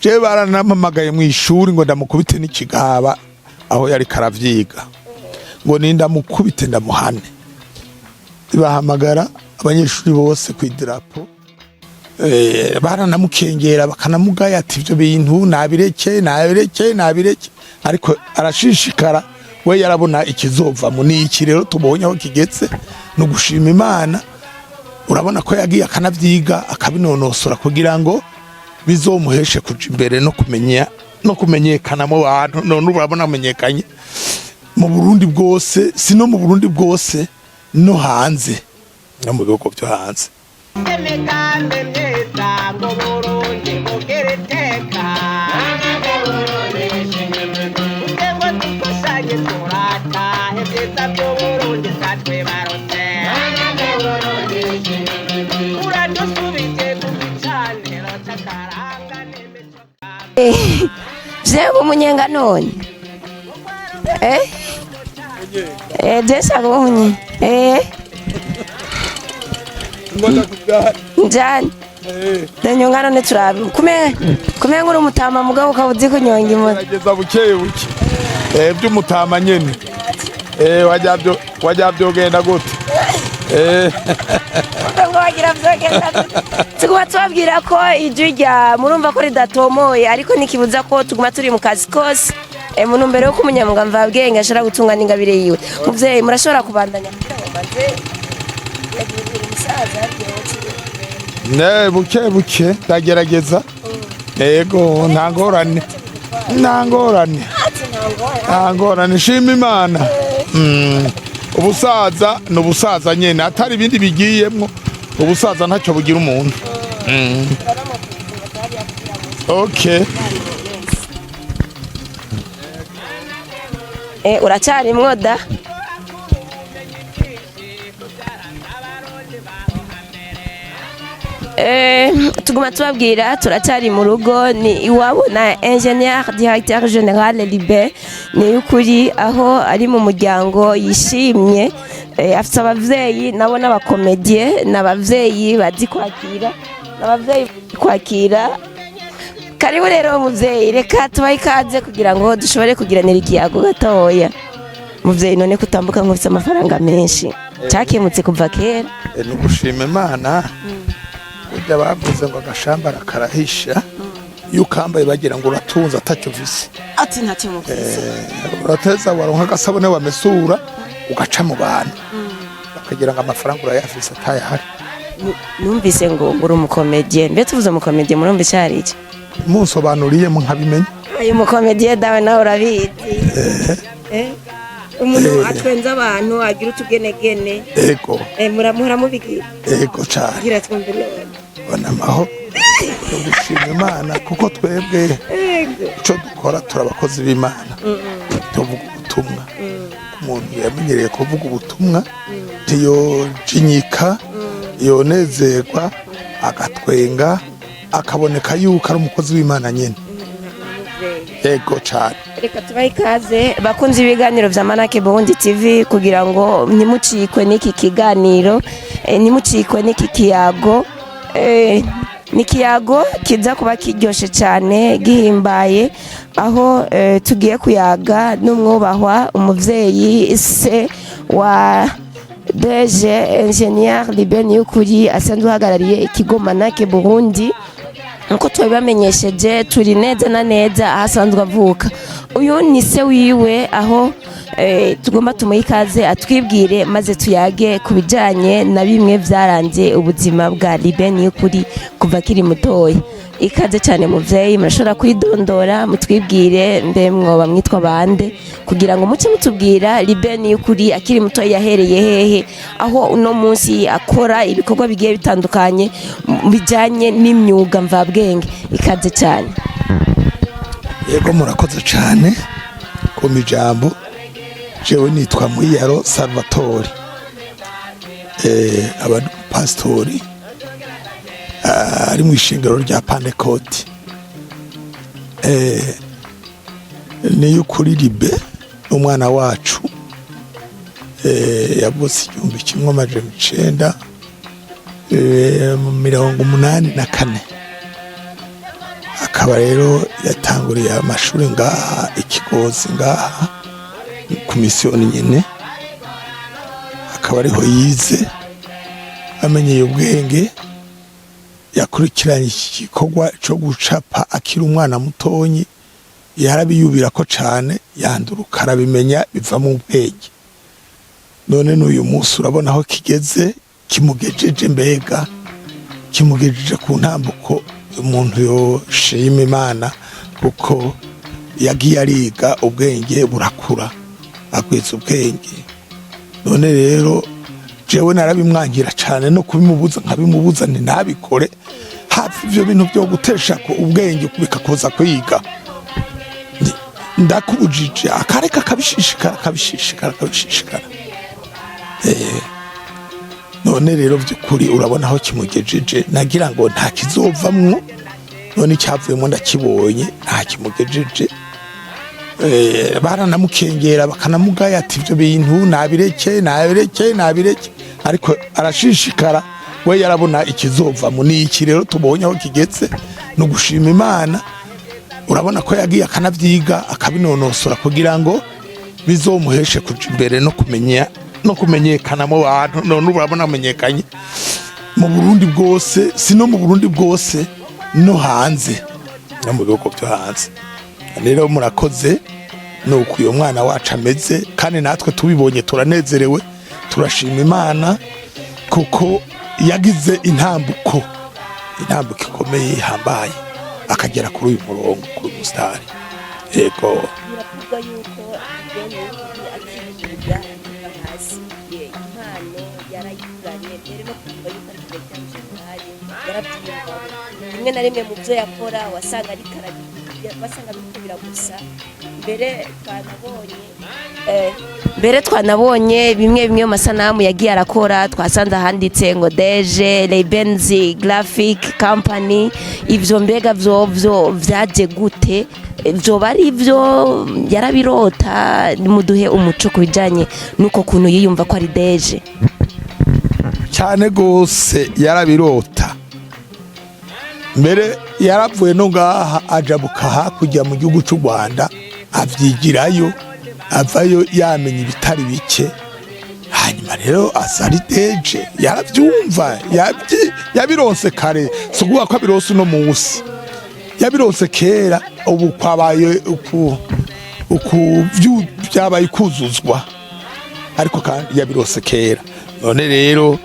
je baranamamagaye mu ishuri ngo ndamukubite n'ikigaba aho yari karavyiga ngo ninda mukubite ndamuhane bahamagara abanyeshuri bose ku idarapo baranamukengera bakanamugaya ati ivyo bintu nabireke ariko arashishikara we yarabona ikizova mu niki rero tubonye aho kigetse no gushima Imana urabona ko yagiye akanavyiga akabinonosora kugira ngo bizomuheshe kuja imbere no kumenyekana mu bantu none urabona amenyekanye mu Burundi bwose sino mu Burundi bwose no hanze no mu bihugu byo hanze Zego umunyenga none desa gonye njani ndanyongana ne turabi kume nguru mutama mugabo ukabuzi kunyonga imoto ageza bukeye buke by'umutama nyene wajyabyo genda gute ngo wagira vyogenda tuguma tubabwira ko ijurya murumva ko ridatomoye ariko nikibuza ko tuguma turi mu kazi kose mu ntumbero yo kumunyamwuga mvabwenge ashara gutungana ingabire yiwe muvyeyi murashobora kubandanya ne buke ndagerageza yego ntangorane shima Imana ubusaza n'ubusaza nyene atari ibindi bigiyemwo ubusaza ntacyo bugira umuntu okay uracari mwoda tuguma tubabwira turacari mu rugo ni iwabo na ingénieur directeur général Libe ni ukuri aho ari mu muryango yishimye afite abavyeyi nabo n'abacomédien n'abavyeyi bazi kwakira karibu rero muvyeyi reka tubaye ikaze kugira ngo dushobore kugiranira ikiyago gatoya muvyeyi none kutambuka ngo ufite amafaranga menshi cyakemutse kuva kera no gushima Imana ujya bavuze ngo agashambara karahisha iyo ukambaye bagira ngo uratunza atacyo vise ati ntacyo mufise urateza waronka agasabune wamesura ugaca mu bantu bakagira ngo amafaranga urayafise atayahari numvise ngo uri umucomédien mbe tuvuze umucomédien murumva cyari iki munsobanuriye mu nkabimenya ayo umucomédien dawe nawe urabizi umuntu atwenza abantu agira utugenegene ego muramura mubigira ego cyane gira twumve none bona maho gushima Imana kuko twebwe ico dukora turabakozi b'Imana tuvuga ubutumwa umuntu yamenyereye kuvuga ubutumwa tiyo jinyika yonezerwa agatwenga akaboneka yuko ari umukozi w'Imana nyene ego cyane reka tubaye ikaze bakunze ibiganiro vya MANAAC Burundi TV kugira ngo ntimucikwe n'iki kiganiro ntimucikwe n'iki kiyago nikiyago kiza kuba kiryoshe cyane gihimbaye aho tugiye kuyaga n'umwubahwa umuvyeyi se wa DG ingénieur Ruben y'ukuri asanzwe uhagarariye ikigo MANAAC Burundi nkuko twabibamenyesheje turi neza na neza ahasanzwe avuka uyu ni se wiwe aho tugomba tumuhe ikaze atwibwire maze tuyage ku bijyanye na bimwe byaranze ubuzima bwa Ruben y'ukuri kuva akiri mutoya ikaze cyane muvyeyi murashobora kwidondora mutwibwire mbe mwoba mwitwa bande kugira ngo muce mutubwira Ruben y'ukuri akiri mutoya yahereye hehe aho uno munsi akora ibikorwa bigiye bitandukanye bijanye n'imyuga mvabwenge ikaze cyane yego murakoze cyane ku mijambo jewe nitwa Muyaro Salvatore abantu pastori ari mu ishingiro rya Pentecote ni ukuri Libe umwana wacu yavutse 1984 akaba rero yatanguriye amashuri ngaha ikigozi ngaha ku misiyoni nyine, akaba ariho yize amenyeye ubwenge. Yakurikiranye iki gikorwa cyo gucapa akiri umwana mutonyi, yarabiyubira ko cyane, yanduruka arabimenya biva mu bwenge. None n'uyu munsi urabona aho kigeze, kimugejeje mbega kimugejeje ku ntambuko umuntu yoshima Imana, kuko yagiye ariga ubwenge burakura, agwiza ubwenge. None rero jewe narabimwangira cyane no kubimubuza nkabimubuza ni nabikore, hafi ivyo bintu byo gutesha ko ubwenge bikakoza kwiga. Ndakubujije akareka kabishishikara. None rero by'ukuri urabona aho kimugejeje, nagira ngo nta kizovamwo, none icyavuyemo ndakibonye, nta kimugejeje. Baranamukengera bakanamugaya ati ivyo bintu nabireke, ariko arashishikara, we yarabona ikizovamo. Ni iki rero tubonye aho kigetse, no gushima Imana. Urabona ko yagiye akanavyiga akabinonosora kugira ngo bizomuheshe kuja imbere no kumenyekana mu bantu. None urabona amenyekanye mu Burundi bwose, si no mu Burundi bwose, no hanze, no mu bihugu byo hanze. Rero murakoze, nuko uyo mwana wacu ameze, kandi natwe tubibonye turanezerewe, turashima Imana kuko yagize intambuko ikomeye ihambaye, akagera kuri uyu murongo, kuri umusitari. Yego biravuga yuko akivuga hasi impano yarayiguranye, mbere no kuvuga yuko ari kujya yarabyumva. Rimwe na rimwe mu byo yakora wasanga ari basanga bikubira gusa. Mbere twanabonye bimwe mu masanamu yagiye arakora, twasanze handitse ngo DG Ruben Graphic Company. Ivyo mbega vyo vyaje gute? Vyo bari vyo yarabirota? Muduhe umuco kubijanye nuko kuntu yiyumva ko ari DG. Cyane gose yarabirota. Mbere yaravuye no ngaha ajabuka hakurya mu gihugu cy'u Rwanda, avyigirayo, avayo yamenye ibitari bike. Hanyuma rero asari DG, yaravyumva, yabironse kare, suguha ko abironse no munsi, yabironse kera. Ubu kwabaye byabaye kuzuzwa, ariko kandi yabironse kera. None rero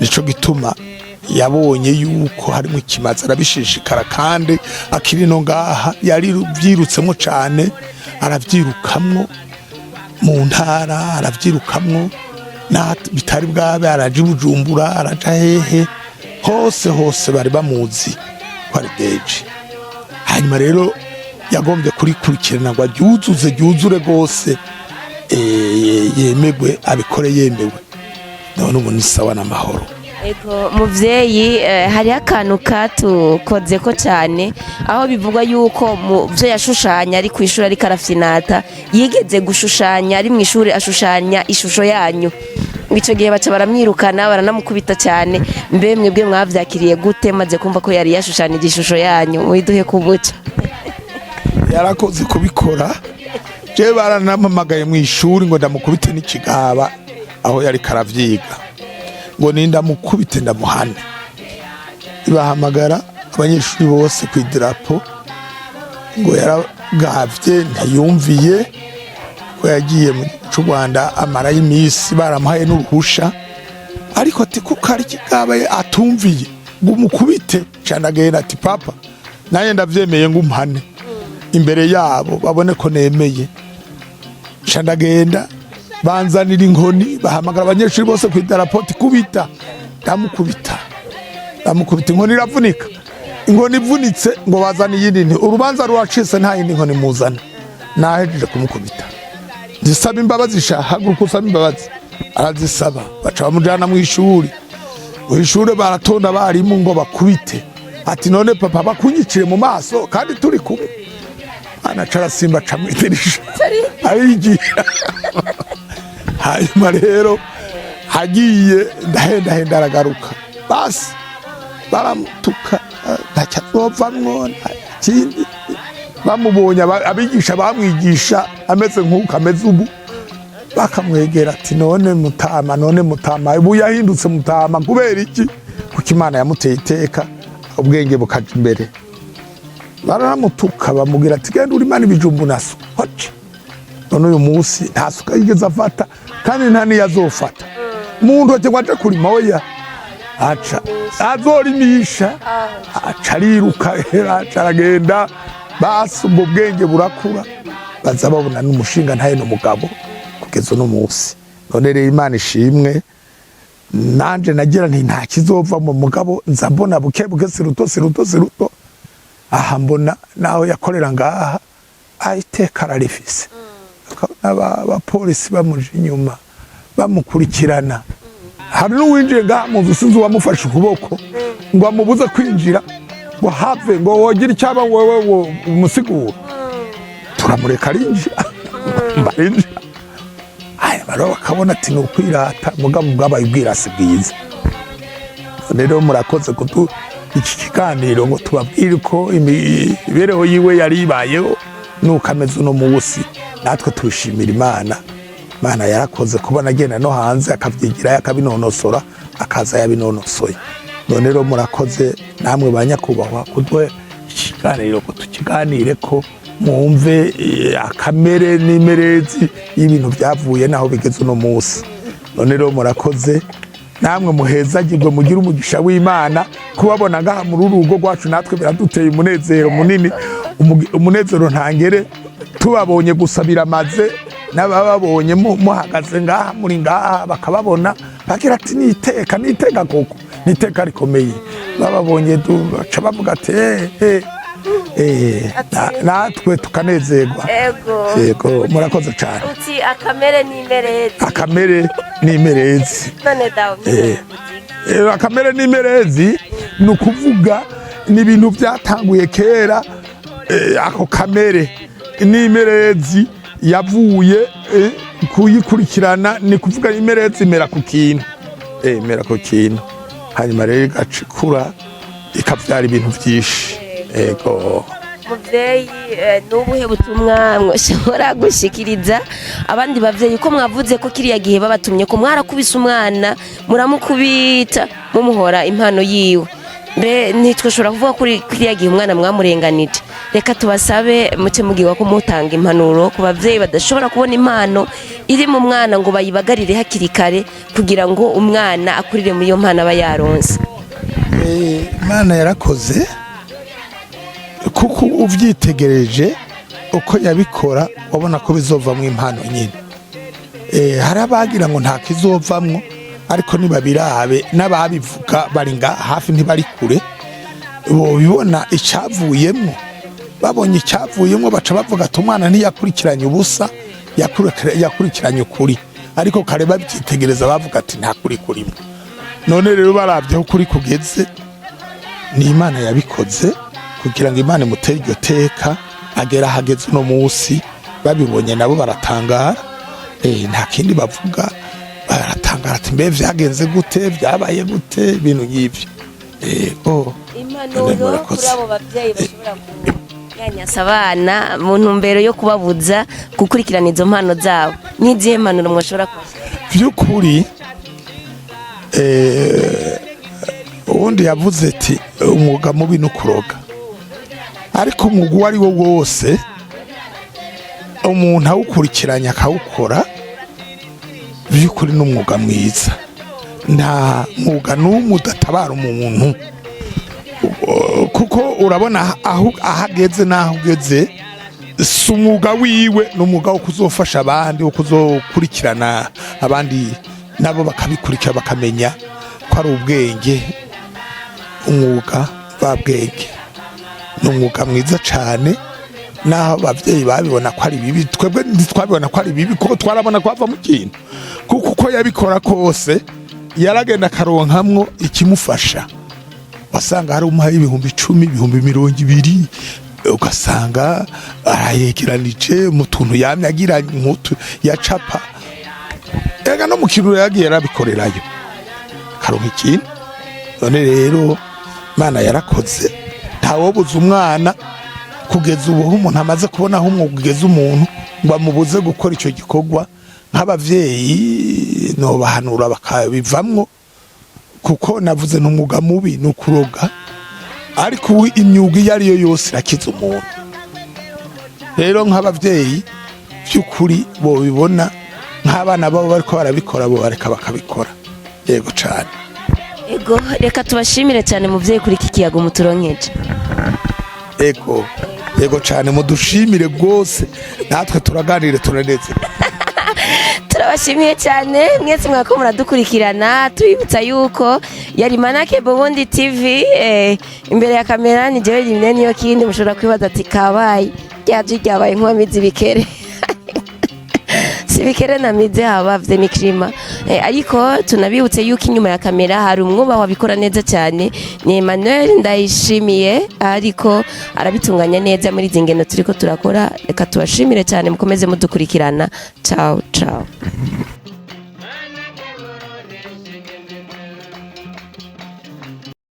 nico gituma yabonye yuko harimo ikimazi, arabishishikara, kandi akiri no ngaha yari byirutsemo cyane, aravyirukamwo mu ntara, aravyirukamwo bitari bwabe, araje Bujumbura, araja hehe, hose bari bamuzi ko ari DG. Hanyuma rero yagombye kurikurikirana ngo ryuzure rwose, yemegwe, abikore yemewe. None ubu ni sawa n'amahoro. Ego muvyeyi, hari akantu katukoze ko cyane, aho bivugwa yuko mu byo yashushanya ari ku ishuri, ari karafyinata, yigeze gushushanya ari mu ishuri, ashushanya ishusho yanyu. Ico gihe baca baramwirukana, baranamukubita cyane. Mbe mwebwe mwavyakiriye gute maze kumva ko yari yashushanije ishusho yanyu? Muyiduhe kubuca. Yarakoze kubikora, je baranamamagaye mu ishuri ngo ndamukubite n'ikigaba aho yari karavyiga, ngo ninda mukubite ndamuhane. Ibahamagara abanyeshuri bose ku idarapo, ngo yaragavye ntayumviye, ko yagiye mu cy'u Rwanda amara y'imisi, baramuhaye n'uruhusha, ariko ati kuko ari kigabaye atumviye ngo umukubite. Candagenda ati papa, naye ndavyemeye ngo umuhane imbere yabo babone ko nemeye. Candagenda banzanira inkoni, bahamagara abanyeshuri bose ku idarapo, ati kubita. Ndamukubita inkoni iravunika. Inkoni ivunitse ngo bazana iyindi, urubanza rwacitse nta yindi inkoni muzana. Nahejeje kumukubita, zisaba imbabazi, haguruka usaba imbabazi. Arazisaba, baca bamujana mu ishuri. Mu ishuri baratonda abarimu ngo bakubite. Ati none papa bakunyicire mu maso kandi turi kumwe. Anacara simba camwidirisha arigira. Hanyuma rero hagiye ndahenda aragaruka, basi baramutuka, ntacyo azovamwo, kindi bamubonye abigisha bamwigisha ameze nk'uko ameze ubu bakamwegera ati none mutama ubu yahindutse mutama kubera iki kuko Imana yamuteye iteka ubwenge bukaja imbere baramutuka bamubwira ati genda uri Imana ibijumbu naso hoce none uyu munsi nta suka yigeze afata kandi nta niyazofata umuntu aje kwaje kurima oya aca azorimisha aca ariruka aragenda basi ubwo bwenge burakura baza babona n'umushinga ntaye n'umugabo kugeza no munsi none rero Imana ishimwe nanje nagira nti nta kizova mu mugabo nza mbona buke siruto aha mbona naho yakorera ngaha ayiteka ararifise abapolisi bamuje inyuma bamukurikirana hari n'uwinjiye ngaha mu nzu sinzi wamufashe ukuboko ngo amubuze kwinjira ngo have ngo wogira icyaba wowe umusigura turamureka arinjira barinjira baro bakabona ati nukwirata mugabo bwabaye ubwirasi bwiza rero murakoze kutu iki kiganiro ngo tubabwire ko imibereho yiwe yaribayeho nuko ameze uno munsi natwe tushimira Imana yarakoze kubona agenda no hanze akavyigira akabinonosora akaza yabinonosoye none rero murakoze namwe banyakubahwa kudwe ikiganiro ko tukiganire ko mwumve akamere n'imerezi y'ibintu byavuye naho bigeze uno munsi none rero murakoze namwe muhezagirwe mugira umugisha w'Imana kubabona ngaha muri urugo rwacu natwe biraduteye umunezero munini umunezero ntangere tubabonye gusabira maze n'ababonye muhagaze ngaha muri ngaha bakababona bagira ati niteka koko niteka rikomeye bababonye baca bavuga ati natwe tukanezerwa yego murakoze cyane uti akamere n'imerezi none dawe akamere n'imerezi ni ukuvuga ni ibintu byatanguye kera ako kamere n'imerezi yavuye kuyikurikirana ni kuvuga imerezi mera ku kintu hanyuma rero igacikura ikabyara ibintu byinshi ego muvyeyi n'ubuhe butumwa mwashobora gushikiriza abandi bavyeyi ko mwavuze ko kiriya gihe babatumye ko mwarakubise umwana muramukubita mumuhora impano yiwe mbe ntitwashobora kuvuga kuri kiriya gihe umwana mwamurenganije reka tubasabe muce mugirwa ko mutanga impanuro ku bavyeyi badashobora kubona impano iri mu mwana ngo bayibagarire hakiri kare kugira ngo umwana akurire muri iyo mpano aba yaronse Imana yarakoze kuko uvyitegereje uko yabikora wabona ko bizovamwo impano nyine hari abagira ngo nta kizovamwo ariko nibabirabe n'ababivuga bari nga hafi ntibari kure bo bibona icyavuyemo babonye icyavuyemo baca bavuga ati umwana ntiyakurikiranye ubusa yakurikiranye ukuri ariko kare babyitegereza bavuga ati nta kuri kurimo none rero barabyeho kuri kugeze ni Imana yabikoze kugira ngo Imana imutere iryo teka agera hageze uno munsi babibonye nabo baratangara nta kindi bavuga baratangara ati mbe vyagenze gute vyabaye gute ibintu nk'ivyo impanuro kuri abo bavyeyi bashobora kunyanyasa abana mu ntumbero yo kubabuza gukurikirana izo mpano zabo n'izihe mpanuro mwashobora vy'ukuri ubundi yavuze ati umwuga mubi n'ukuroga ariko umwuga uwo ari wo wose umuntu awukurikiranye akawukora by'ukuri n'umwuga mwiza nta mwuga n'umwe udatabara umuntu kuko urabona aho ahageze n'aho ugeze si umwuga wiwe ni umwuga wo kuzofasha abandi wo kuzokurikirana abandi nabo bakabikurikira bakamenya ko ari ubwenge umwuga mvabwenge ni umwuga mwiza cyane naho abavyeyi babibona ko ari bibi twebwe ntitwabibona ko ari bibi kuko twarabona ko ava mu kintu kuko uko yabikora kose yaragenda akaronkamwo ikimufasha wasanga hari umuhaye 10,000 20,000 ugasanga arayegeranije mu tuntu yamye agira nk'utu yacapa ega no mu kintu yagiye yarabikorerayo karonka ikintu none rero Imana yarakoze ntawobuza umwana kugeza ubu umuntu amaze kubona aho umwuga ugeze umuntu ngo amubuze gukora icyo gikorwa nk'abavyeyi no bahanura bakabivamwo kuko navuze n'umwuga mubi no kuroga ariko imyuga iyo ariyo yose irakiza umuntu rero nk'abavyeyi by'ukuri bo bibona nk'abana babo bariko barabikora bo bareka bakabikora yego cyane ego reka tubashimire cyane muvyeyi kuri iki kiyago muturonkeje yego cyane mudushimire rwose natwe turaganire turaneze turabashimiye cyane mwese mwako muradukurikirana tubibutsa yuko yari MANAAC Burundi TV imbere ya kamera ni jewe rimwe niyo kindi mushobora kwibaza ati kabaye ryabaye nk'amizi bikere sibikere na mize habavye ni klima ariko tunabibutse yuko inyuma ya kamera hari umwubaho abikora neza cyane ni Emmanuel ndayishimiye ariko arabitunganya neza muri zingeno turiko turakora reka tubashimire cyane mukomeze mudukurikirana ciao ciao